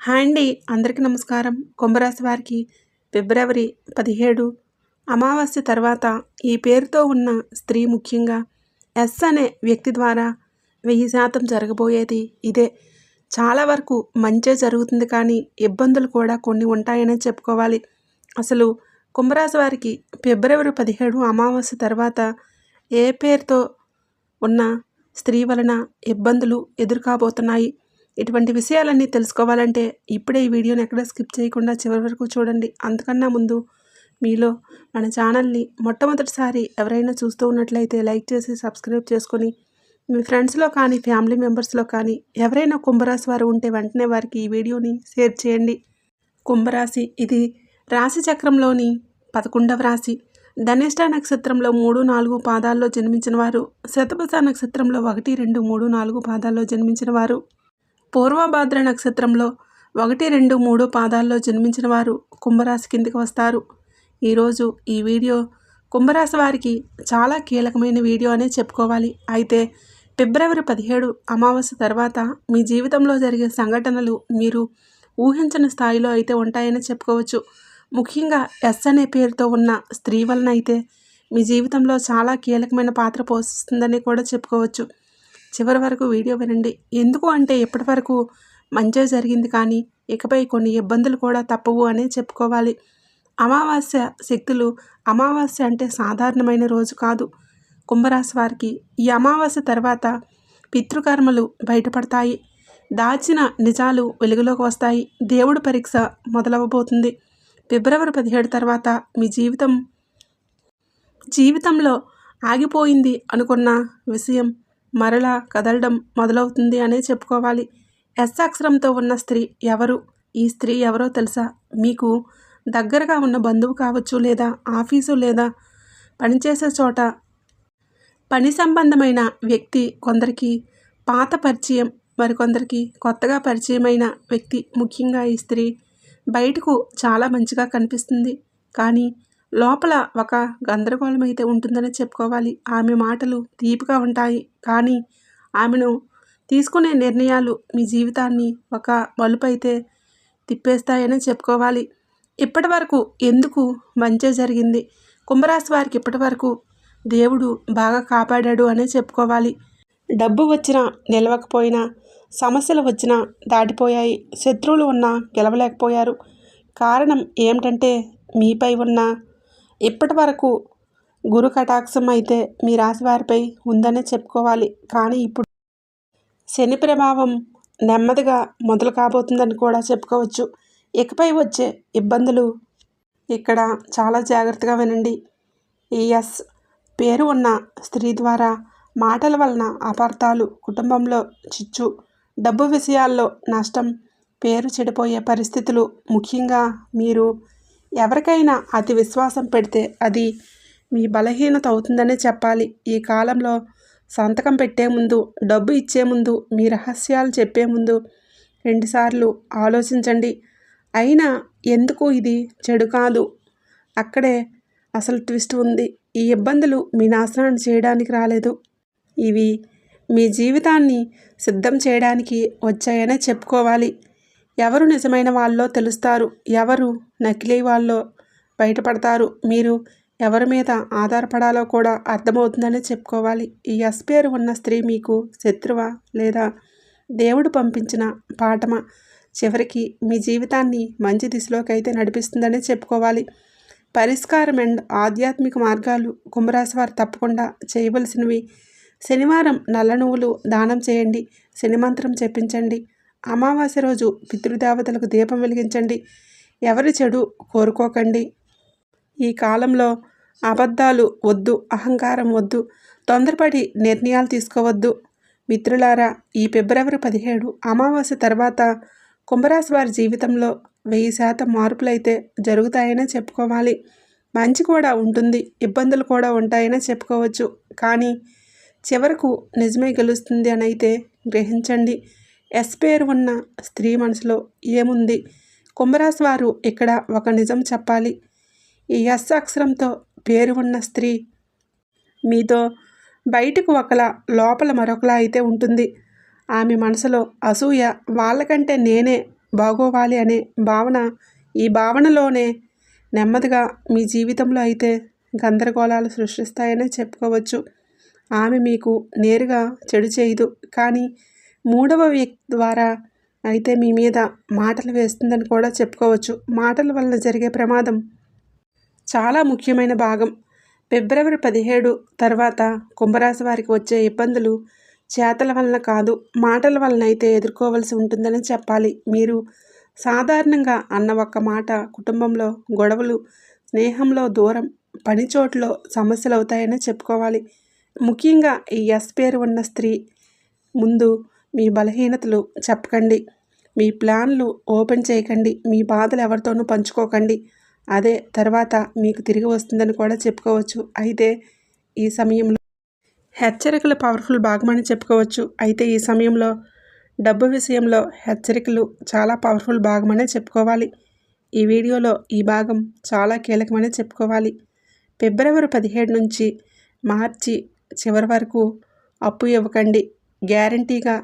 Hi అండి. అందరికీ నమస్కారం. కుంభరాశి వారికి ఫిబ్రవరి 17 అమావాస్య తర్వాత ఈ పేరుతో ఉన్న స్త్రీ ముఖ్యంగా ఎస్ అనే వ్యక్తి ద్వారా 1000% జరగబోయేది ఇదే. చాలా వరకు మంచే జరుగుతుంది, కానీ ఇబ్బందులు కూడా కొన్ని ఉంటాయనే చెప్పుకోవాలి. అసలు కుంభరాశి వారికి ఫిబ్రవరి 17 అమావాస్య తర్వాత ఏ పేరుతో ఉన్న స్త్రీ వలన ఇబ్బందులు ఎదుర్కోబోతున్నాయి, ఇటువంటి విషయాలన్నీ తెలుసుకోవాలంటే ఇప్పుడే ఈ వీడియోని ఎక్కడ స్కిప్ చేయకుండా చివరి వరకు చూడండి. అంతకన్నా ముందు మీలో మన ఛానల్ని మొట్టమొదటిసారి ఎవరైనా చూస్తూ ఉన్నట్లయితే లైక్ చేసి సబ్స్క్రైబ్ చేసుకొని మీ ఫ్రెండ్స్లో కానీ ఫ్యామిలీ మెంబర్స్లో కానీ ఎవరైనా కుంభరాశి వారు ఉంటే వెంటనే వారికి ఈ వీడియోని షేర్ చేయండి. కుంభరాశి ఇది రాశి చక్రంలోని 11వ రాశి. ధనిష్ట నక్షత్రంలో 3, 4 పాదాల్లో జన్మించిన వారు, శతభిష నక్షత్రంలో 1, 2, 3, 4 పాదాల్లో జన్మించిన వారు, పూర్వభాద్ర నక్షత్రంలో 1, 2, 3 పాదాల్లో జన్మించిన వారు కుంభరాశి కిందికి వస్తారు. ఈరోజు ఈ వీడియో కుంభరాశి వారికి చాలా కీలకమైన వీడియో అనే చెప్పుకోవాలి. అయితే ఫిబ్రవరి 17 అమావాస్య తర్వాత మీ జీవితంలో జరిగే సంఘటనలు మీరు ఊహించని స్థాయిలో అయితే ఉంటాయని చెప్పుకోవచ్చు. ముఖ్యంగా ఎస్ అనే పేరుతో ఉన్న స్త్రీ వలన అయితే మీ జీవితంలో చాలా కీలకమైన పాత్ర పోషిస్తుందని కూడా చెప్పుకోవచ్చు. చివరి వరకు వీడియో వినండి. ఎందుకు అంటే ఇప్పటి వరకు మంచే జరిగింది, కానీ ఇకపై కొన్ని ఇబ్బందులు కూడా తప్పవు అని చెప్పుకోవాలి. అమావాస్య శక్తులు, అమావాస్య అంటే సాధారణమైన రోజు కాదు. కుంభరాశి వారికి ఈ అమావాస్య తర్వాత పితృకర్మలు బయటపడతాయి, దాచిన నిజాలు వెలుగులోకి వస్తాయి, దేవుడి పరీక్ష మొదలవబోతుంది. ఫిబ్రవరి 17 తర్వాత మీ జీవితంలో ఆగిపోయింది అనుకున్న విషయం మరలా కదలడం మొదలవుతుంది అనే చెప్పుకోవాలి. ఎస్ అక్షరంతో ఉన్న స్త్రీ ఎవరు? ఈ స్త్రీ ఎవరో తెలుసా? మీకు దగ్గరగా ఉన్న బంధువు కావచ్చు, లేదా ఆఫీసు లేదా పనిచేసే చోట పని సంబంధమైన వ్యక్తి. కొందరికి పాత పరిచయం, మరికొందరికి కొత్తగా పరిచయమైన వ్యక్తి. ముఖ్యంగా ఈ స్త్రీ బయటకు చాలా మంచిగా కనిపిస్తుంది, కానీ లోపల ఒక గందరగోళం అయితే ఉంటుందని చెప్పుకోవాలి. ఆమె మాటలు తీపిగా ఉంటాయి, కానీ ఆమెను తీసుకునే నిర్ణయాలు మీ జీవితాన్ని ఒక మలుపు అయితే తిప్పేస్తాయని చెప్పుకోవాలి. ఇప్పటి వరకు ఎందుకు మంచే జరిగింది, కుంభరాశి వారికి ఇప్పటి వరకు దేవుడు బాగా కాపాడాడు అనే చెప్పుకోవాలి. డబ్బు వచ్చినా నిలవకపోయినా, సమస్యలు వచ్చినా దాటిపోయాయి, శత్రువులు ఉన్నా గెలవలేకపోయారు. కారణం ఏమిటంటే మీపై ఉన్న ఇప్పటి వరకు గురు కటాక్షం అయితే మీ రాశి వారిపై ఉందనే చెప్పుకోవాలి. కానీ ఇప్పుడు శని ప్రభావం నెమ్మదిగా మొదలు కాబోతుందని కూడా చెప్పుకోవచ్చు. ఇకపై వచ్చే ఇబ్బందులు ఇక్కడ చాలా జాగ్రత్తగా వినండి. ఈ ఎస్ పేరు ఉన్న స్త్రీ ద్వారా మాటల వలన అపార్థాలు, కుటుంబంలో చిచ్చు, డబ్బు విషయాల్లో నష్టం, పేరు చెడిపోయే పరిస్థితులు. ముఖ్యంగా మీరు ఎవరికైనా అతి విశ్వాసం పెడితే అది మీ బలహీనత అవుతుందనే చెప్పాలి. ఈ కాలంలో సంతకం పెట్టే ముందు, డబ్బు ఇచ్చే ముందు, మీ రహస్యాలు చెప్పే ముందు 2 సార్లు ఆలోచించండి. అయినా ఎందుకు ఇది చెడు కాదు, అక్కడే అసలు ట్విస్ట్ ఉంది. ఈ ఇబ్బందులు మీ నాశనాన్ని చేయడానికి రాలేదు, ఇవి మీ జీవితాన్ని సిద్ధం చేయడానికి వచ్చాయనే చెప్పుకోవాలి. ఎవరు నిజమైన వాళ్ళో తెలుస్తారు, ఎవరు నకిలీ వాళ్ళో బయటపడతారు. మీరు ఎవరి మీద ఆధారపడాలో కూడా అర్థమవుతుందని చెప్పుకోవాలి. ఈ ఎస్ పేరు ఉన్న స్త్రీ మీకు శత్రువా, లేదా దేవుడు పంపించిన పాఠమా? చివరికి మీ జీవితాన్ని మంచి దిశలోకి అయితే నడిపిస్తుందని చెప్పుకోవాలి. పరిష్కారం అండ్ ఆధ్యాత్మిక మార్గాలు కుంభరాశి వారు తప్పకుండా చేయవలసినవి: శనివారం నల్ల నువ్వులు దానం చేయండి, శని మంత్రం చెప్పించండి, అమావాస్య రోజు పితృదేవతలకు దీపం వెలిగించండి, ఎవరి చెడు కోరుకోకండి. ఈ కాలంలో అబద్ధాలు వద్దు, అహంకారం వద్దు, తొందరపడి నిర్ణయాలు తీసుకోవద్దు. మిత్రులారా, ఈ ఫిబ్రవరి 17 అమావాస్య తర్వాత కుంభరాశి వారి జీవితంలో 1000% మార్పులైతే జరుగుతాయనే చెప్పుకోవాలి. మంచి కూడా ఉంటుంది, ఇబ్బందులు కూడా ఉంటాయనే చెప్పుకోవచ్చు. కానీ చివరకు నిజమే గెలుస్తుంది అని అయితే గ్రహించండి. ఎస్ పేరు ఉన్న స్త్రీ మనసులో ఏముంది? కుంభరాశి వారు ఇక్కడ ఒక నిజం చెప్పాలి. ఈ ఎస్ అక్షరంతో పేరు ఉన్న స్త్రీ మీతో బయటకు ఒకలా, లోపల మరొకలా అయితే ఉంటుంది. ఆమె మనసులో అసూయ, వాళ్ళకంటే నేనే బాగోవాలి అనే భావన, ఈ భావనలోనే నెమ్మదిగా మీ జీవితంలో అయితే గందరగోళాలు సృష్టిస్తాయని చెప్పుకోవచ్చు. ఆమె మీకు నేరుగా చెడు చేయదు, కానీ మూడవ వ్యక్తి ద్వారా అయితే మీ మీద మాటలు వేస్తుందని కూడా చెప్పుకోవచ్చు. మాటల వలన జరిగే ప్రమాదం చాలా ముఖ్యమైన భాగం. ఫిబ్రవరి 17 తర్వాత కుంభరాశి వారికి వచ్చే ఇబ్బందులు చేతల వలన కాదు, మాటల వలన అయితే ఎదుర్కోవలసి ఉంటుందని చెప్పాలి. మీరు సాధారణంగా అన్న ఒక్క మాట కుటుంబంలో గొడవలు, స్నేహంలో దూరం, పని చోట్లో సమస్యలు అవుతాయని చెప్పుకోవాలి. ముఖ్యంగా ఈ ఎస్ పేరు ఉన్న స్త్రీ ముందు మీ బలహీనతలు చెప్పకండి, మీ ప్లాన్లు ఓపెన్ చేయకండి, మీ బాధలు ఎవరితోనూ పంచుకోకండి. అదే తర్వాత మీకు తిరిగి వస్తుందని కూడా చెప్పుకోవచ్చు. అయితే ఈ సమయంలో హెచ్చరికలు పవర్ఫుల్ భాగమని చెప్పుకోవచ్చు. అయితే ఈ సమయంలో డబ్బు విషయంలో హెచ్చరికలు చాలా పవర్ఫుల్ భాగమనే చెప్పుకోవాలి. ఈ వీడియోలో ఈ భాగం చాలా కీలకమని చెప్పుకోవాలి. ఫిబ్రవరి 17 నుంచి మార్చి చివరి వరకు అప్పు ఇవ్వకండి, గ్యారంటీగా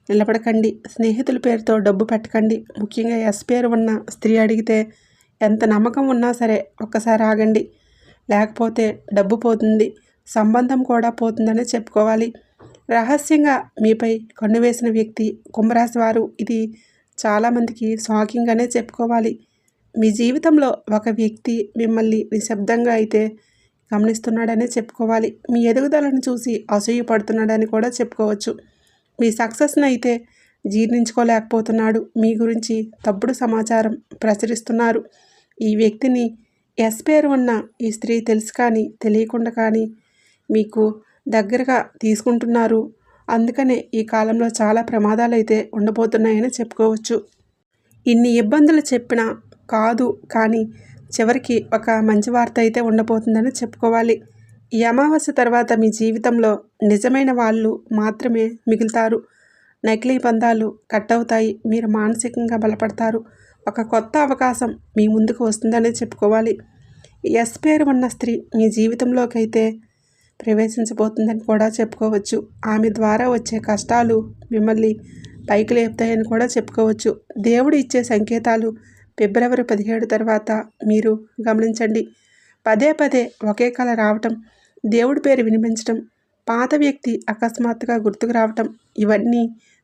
నిలబడకండి, స్నేహితుల పేరుతో డబ్బు పెట్టకండి. ముఖ్యంగా ఎస్ పేరు ఉన్న స్త్రీ అడిగితే ఎంత నమ్మకం ఉన్నా సరే ఒక్కసారి ఆగండి, లేకపోతే డబ్బు పోతుంది, సంబంధం కూడా పోతుందని చెప్పుకోవాలి. రహస్యంగా మీపై కన్ను వేసిన వ్యక్తి కుంభరాశి వారు. ఇది చాలామందికి షాకింగ్ అనే చెప్పుకోవాలి. మీ జీవితంలో ఒక వ్యక్తి మిమ్మల్ని నిశ్శబ్దంగా అయితే గమనిస్తున్నాడనే చెప్పుకోవాలి. మీ ఎదుగుదలను చూసి అసూయపడుతున్నాడని కూడా చెప్పుకోవచ్చు. మీ సక్సెస్ని అయితే జీర్ణించుకోలేకపోతున్నాడు. మీ గురించి తప్పుడు సమాచారం ప్రచురిస్తున్నారు. ఈ వ్యక్తిని ఎస్ పేరు ఉన్న ఈ స్త్రీ తెలుసు కానీ తెలియకుండా కానీ మీకు దగ్గరగా తీసుకుంటున్నారు. అందుకనే ఈ కాలంలో చాలా ప్రమాదాలు అయితే ఉండబోతున్నాయని చెప్పుకోవచ్చు. ఇన్ని ఇబ్బందులు చెప్పినా కాదు, కానీ చివరికి ఒక మంచి వార్త అయితే ఉండబోతుందని చెప్పుకోవాలి. ఈ అమావాస్య తర్వాత మీ జీవితంలో నిజమైన వాళ్ళు మాత్రమే మిగులుతారు. నకిలీ బంధాలు కట్ అవుతాయి. మీరు మానసికంగా బలపడతారు. ఒక కొత్త అవకాశం మీ ముందుకు వస్తుందని చెప్పుకోవాలి. ఎస్ పేరు ఉన్న స్త్రీ మీ జీవితంలోకి అయితే ప్రవేశించబోతుందని కూడా చెప్పుకోవచ్చు. ఆమె ద్వారా వచ్చే కష్టాలు మిమ్మల్ని పైకి లేపుతాయని కూడా చెప్పుకోవచ్చు. దేవుడు ఇచ్చే సంకేతాలు ఫిబ్రవరి 17 తర్వాత మీరు గమనించండి. పదే పదే ఒకే కల రావటం, దేవుడి పేరు వినిపించటం, పాత వ్యక్తి అకస్మాత్తుగా గుర్తుకు రావటం, ఇవన్నీ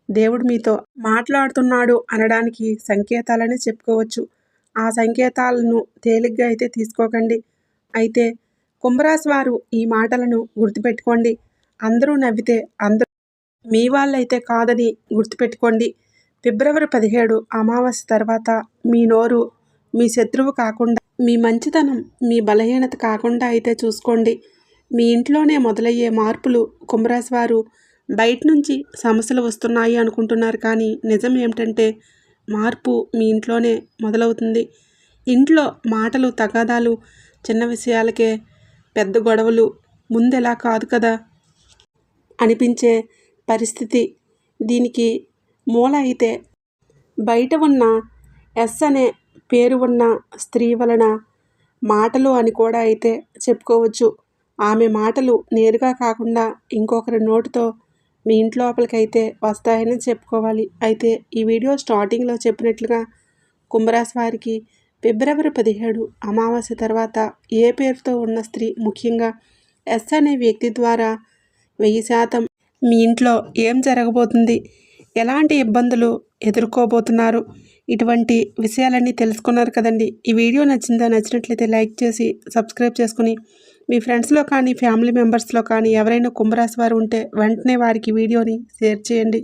దేవుడు మీతో మాట్లాడుతున్నాడు అనడానికి సంకేతాలని చెప్పుకోవచ్చు. ఆ సంకేతాలను తేలిగ్గా అయితే తీసుకోకండి. అయితే కుంభరాశి వారు ఈ మాటలను గుర్తుపెట్టుకోండి. అందరూ నవ్వితే అందరూ మీ వాళ్ళైతే కాదని గుర్తుపెట్టుకోండి. ఫిబ్రవరి 17 అమావాస్య తర్వాత మీ నోరు మీ శత్రువు కాకుండా, మీ మంచితనం మీ బలహీనత కాకుండా అయితే చూసుకోండి. మీ ఇంట్లోనే మొదలయ్యే మార్పులు కుంభరాశి వారు. బయట నుంచి సమస్యలు వస్తున్నాయి అనుకుంటున్నారు, కానీ నిజం ఏమిటంటే మార్పు మీ ఇంట్లోనే మొదలవుతుంది. ఇంట్లో మాటలు, తగాదాలు, చిన్న విషయాలకే పెద్ద గొడవలు, ముందెలా కాదు కదా అనిపించే పరిస్థితి. దీనికి మూల అయితే బయట ఉన్న ఎస్ అనే పేరు ఉన్న స్త్రీ వలన మాటలు అని కూడా అయితే చెప్పుకోవచ్చు. ఆమె మాటలు నేరుగా కాకుండా ఇంకొకరి నోటితో మీ ఇంట్లోపలికైతే వస్తాయని చెప్పుకోవాలి. అయితే ఈ వీడియో స్టార్టింగ్లో చెప్పినట్లుగా కుంభరాశి వారికి ఫిబ్రవరి 17 అమావాస్య తర్వాత ఏ పేరుతో ఉన్న స్త్రీ, ముఖ్యంగా ఎస్ అనే వ్యక్తి ద్వారా 1000% మీ ఇంట్లో ఏం జరగబోతుంది, ఎలాంటి ఇబ్బందులు ఎదుర్కోబోతున్నారు, ఇటువంటి విషయాలన్నీ తెలుసుకున్నారు కదండి. ఈ వీడియో నచ్చినట్లయితే లైక్ చేసి సబ్స్క్రైబ్ చేసుకుని మీ ఫ్రెండ్స్లో కానీ ఫ్యామిలీ మెంబర్స్లో కానీ ఎవరైనా కుంభరాశి వారు ఉంటే వెంటనే వారికి వీడియోని షేర్ చేయండి.